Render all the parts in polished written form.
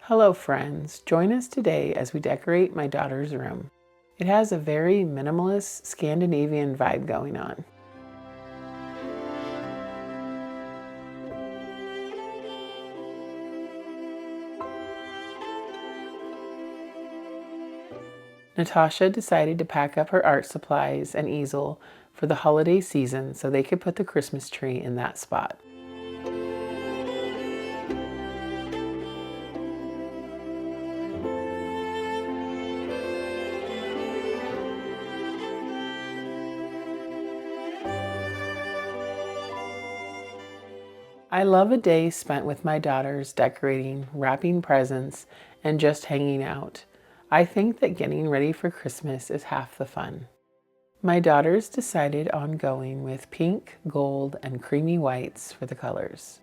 Hello friends, join us today as we decorate my daughter's room. It has a very minimalist Scandinavian vibe going on. Natasha decided to pack up her art supplies and easel for the holiday season so they could put the Christmas tree in that spot. I love a day spent with my daughters decorating, wrapping presents, and just hanging out. I think that getting ready for Christmas is half the fun. My daughters decided on going with pink, gold, and creamy whites for the colors.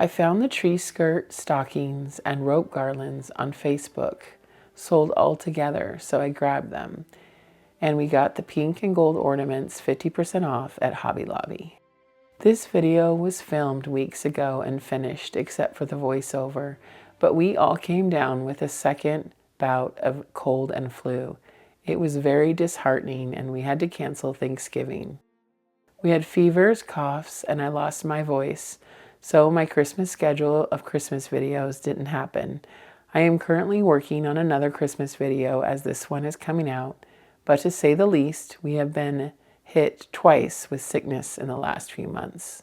I found the tree skirt, stockings, and rope garlands on Facebook, sold all together, so I grabbed them. And we got the pink and gold ornaments 50% off at Hobby Lobby. This video was filmed weeks ago and finished except for the voiceover, but we all came down with a second bout of cold and flu. It was very disheartening and we had to cancel Thanksgiving. We had fevers, coughs, and I lost my voice, so my Christmas schedule of Christmas videos didn't happen. I am currently working on another Christmas video as this one is coming out, but to say the least, we have been hit twice with sickness in the last few months.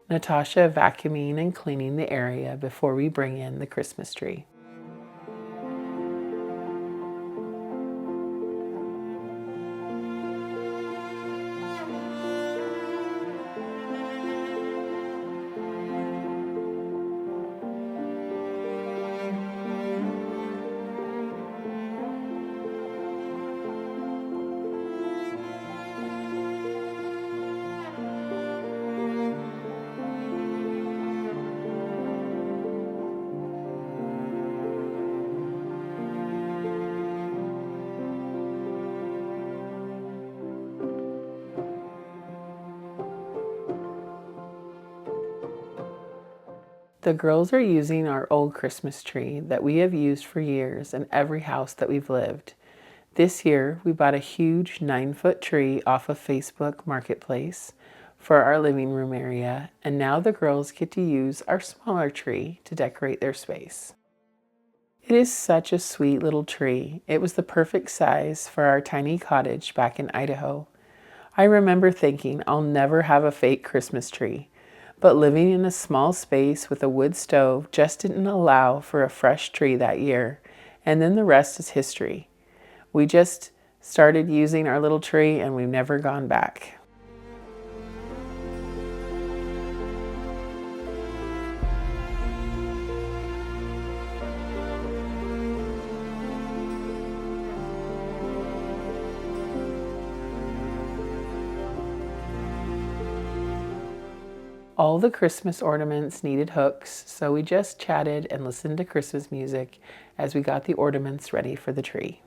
Natasha vacuuming and cleaning the area before we bring in the Christmas tree. The girls are using our old Christmas tree that we have used for years in every house that we've lived. This year, we bought a huge 9-foot tree off of Facebook Marketplace for our living room area, and now the girls get to use our smaller tree to decorate their space. It is such a sweet little tree. It was the perfect size for our tiny cottage back in Idaho. I remember thinking I'll never have a fake Christmas tree. But living in a small space with a wood stove just didn't allow for a fresh tree that year, and then the rest is history. We just started using our little tree and we've never gone back. All the Christmas ornaments needed hooks, so we just chatted and listened to Christmas music as we got the ornaments ready for the tree.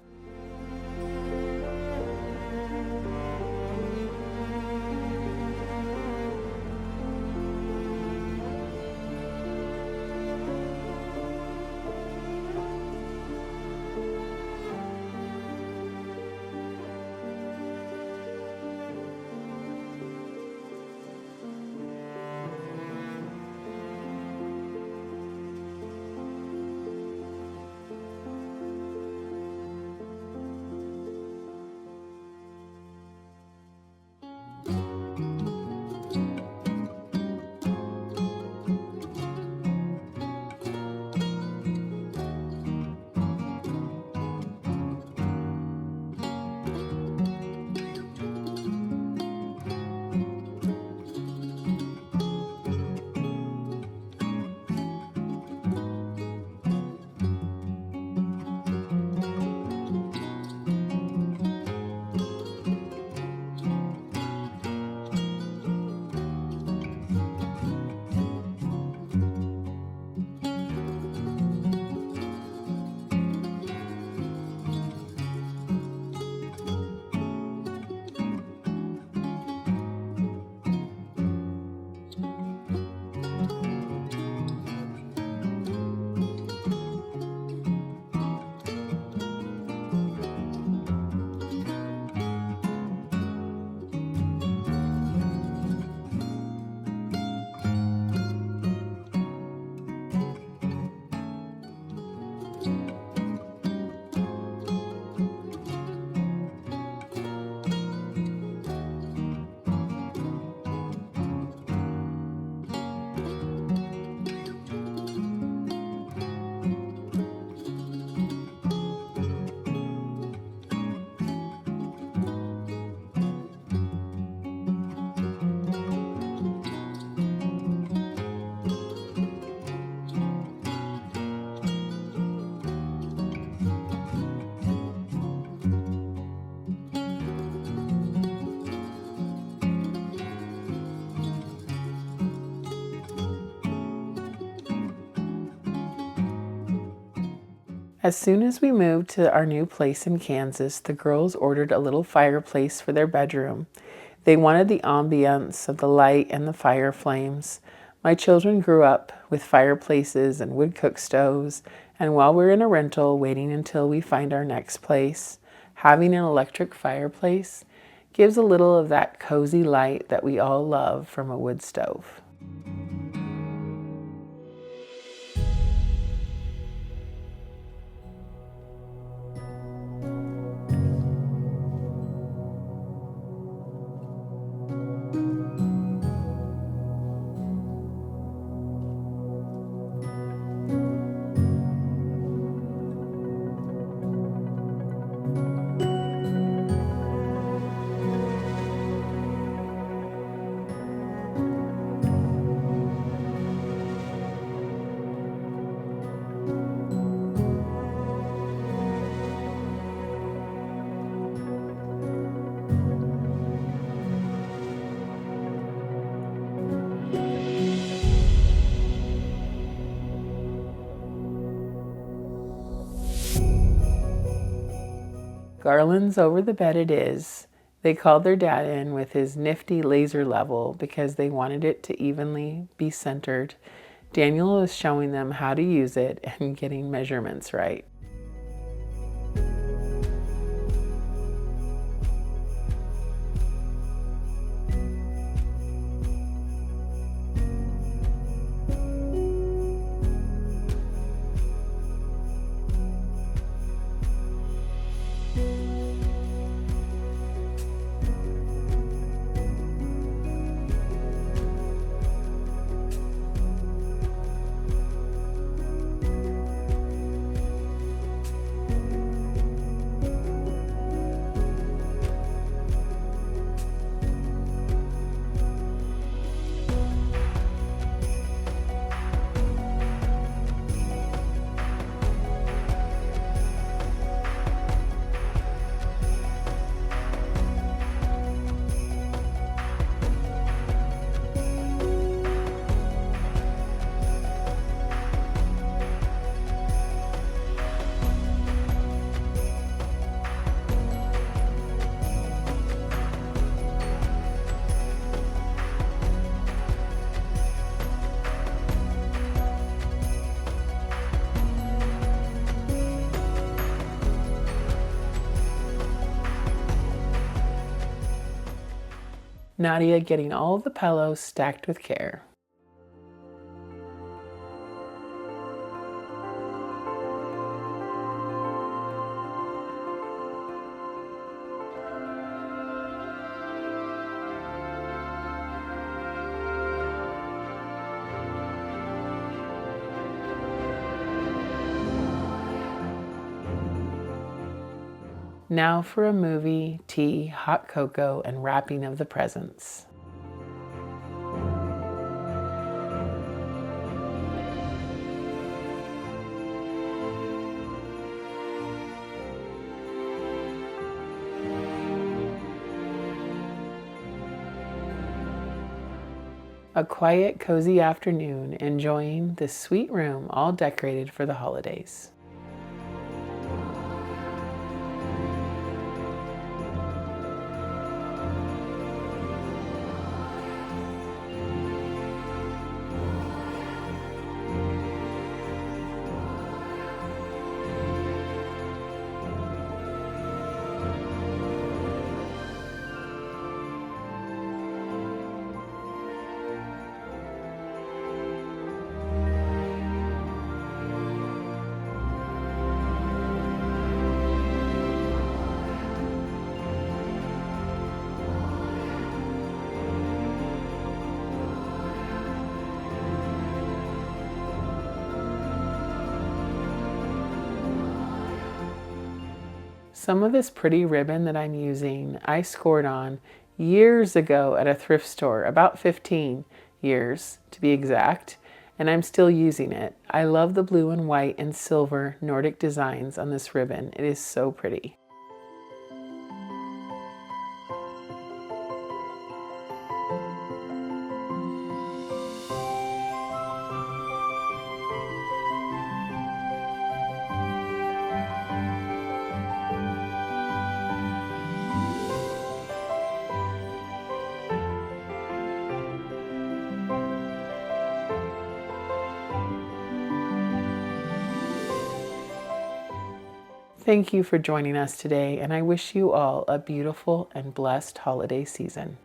As soon as we moved to our new place in Kansas, the girls ordered a little fireplace for their bedroom. They wanted the ambience of the light and the fire flames. My children grew up with fireplaces and wood cook stoves, and while we're in a rental waiting until we find our next place, having an electric fireplace gives a little of that cozy light that we all love from a wood stove. Garlands over the bed it is. They called their dad in with his nifty laser level because they wanted it to evenly be centered. Daniel was showing them how to use it and getting measurements right. Nadia getting all the pillows stacked with care. Now for a movie, tea, hot cocoa, and wrapping of the presents. A quiet, cozy afternoon, enjoying this sweet room all decorated for the holidays. Some of this pretty ribbon that I'm using, I scored on years ago at a thrift store, about 15 years to be exact, and I'm still using it. I love the blue and white and silver Nordic designs on this ribbon. It is so pretty. Thank you for joining us today, and I wish you all a beautiful and blessed holiday season.